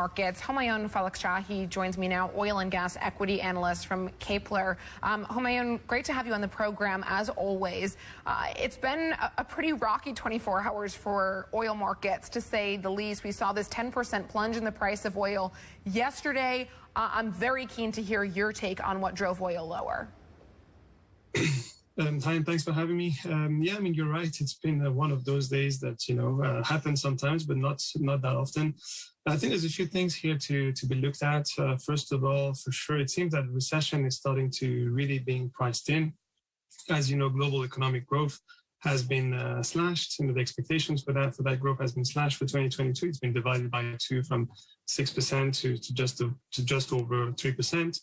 Markets. Homayoun Falakshahi joins me now, oil and gas equity analyst from Kpler. Homayoun, great to have you on the program as always. It's been a pretty rocky 24 hours for oil markets, to say the least. We saw this 10% plunge in the price of oil yesterday. I'm very keen to hear your take on what drove oil lower. Hi, and thanks for having me. Yeah, I mean, you're right. It's been one of those days that, happens sometimes, but not that often. I think there's a few things here to be looked at. First of all, for sure, it seems that recession is starting to really being priced in. As you know, global economic growth has been slashed. The expectations for that growth has been slashed for 2022. It's been divided by 2 from 6% to just over 3%.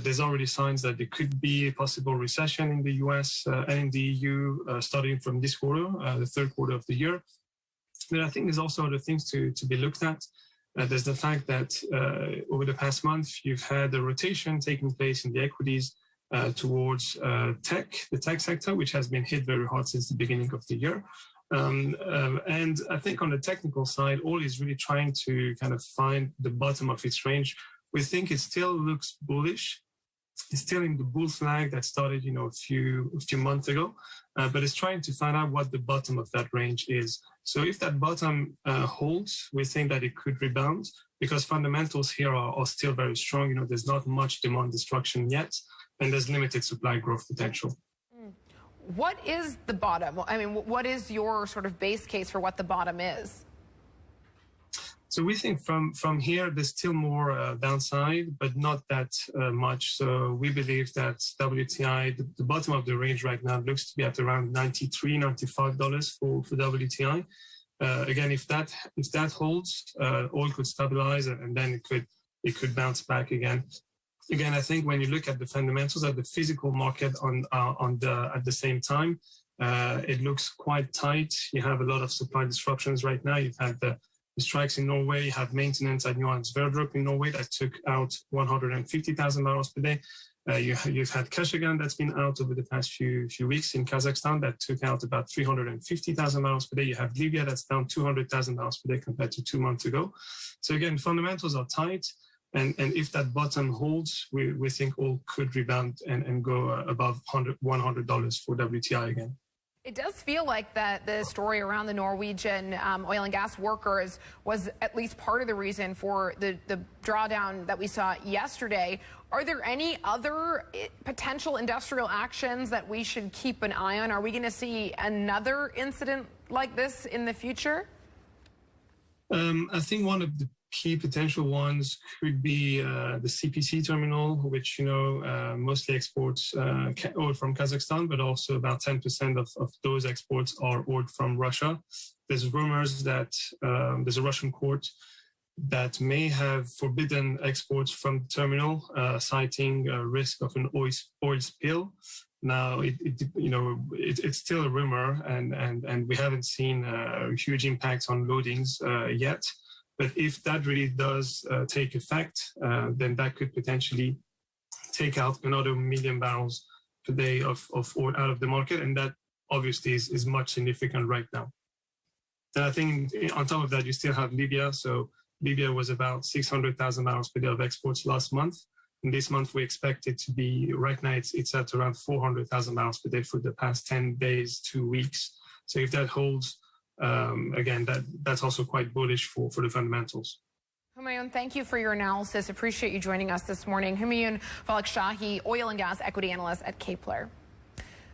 There's already signs that there could be a possible recession in the US and in the EU starting from this quarter, the third quarter of the year. But I think there's also other things to be looked at. There's the fact that over the past month, you've had a rotation taking place in the equities towards the tech sector, which has been hit very hard since the beginning of the year. And I think on the technical side, oil is really trying to kind of find the bottom of its range. We think it still looks bullish. It's still in the bull flag that started, a few months ago, but it's trying to find out what the bottom of that range is. So if that bottom holds, we think that it could rebound because fundamentals here are still very strong. There's not much demand destruction yet, and there's limited supply growth potential. What is the bottom? I mean, what is your sort of base case for what the bottom is? So we think from here, there's still more downside, but not that much. So we believe that WTI, the bottom of the range right now looks to be at around $93, $95 for WTI. Again, if that holds, oil could stabilize and then it could bounce back again. Again, I think when you look at the fundamentals of the physical market at the same time, it looks quite tight. You have a lot of supply disruptions right now. You've had the strikes in Norway, you have maintenance at Johan Sverdrup in Norway that took out 150,000 barrels per day. You've had Kashagan that's been out over the past few weeks in Kazakhstan that took out about 350,000 barrels per day. You have Libya that's down 200,000 barrels per day compared to 2 months ago. So again, fundamentals are tight. And if that bottom holds, we think oil could rebound and go above $100 for WTI again. It does feel like that the story around the Norwegian oil and gas workers was at least part of the reason for the drawdown that we saw yesterday. Are there any other potential industrial actions that we should keep an eye on? Are we going to see another incident like this in the future? I think one of the key potential ones could be the CPC terminal, which, mostly exports oil from Kazakhstan, but also about 10% of those exports are oil from Russia. There's rumors that there's a Russian court that may have forbidden exports from the terminal, citing a risk of an oil spill. Now, it's still a rumor, and we haven't seen huge impacts on loadings yet. But if that really does take effect, then that could potentially take out another 1 million barrels per day of oil out of the market. And that obviously is much significant right now. And I think on top of that, you still have Libya. So Libya was about 600,000 barrels per day of exports last month. And this month, we expect it to be, right now, it's at around 400,000 barrels per day for the past 10 days, 2 weeks. So if that holds, again, that's also quite bullish for the fundamentals. Homayoun, thank you for your analysis. Appreciate you joining us this morning. Homayoun Falakshahi, oil and gas equity analyst at Kpler.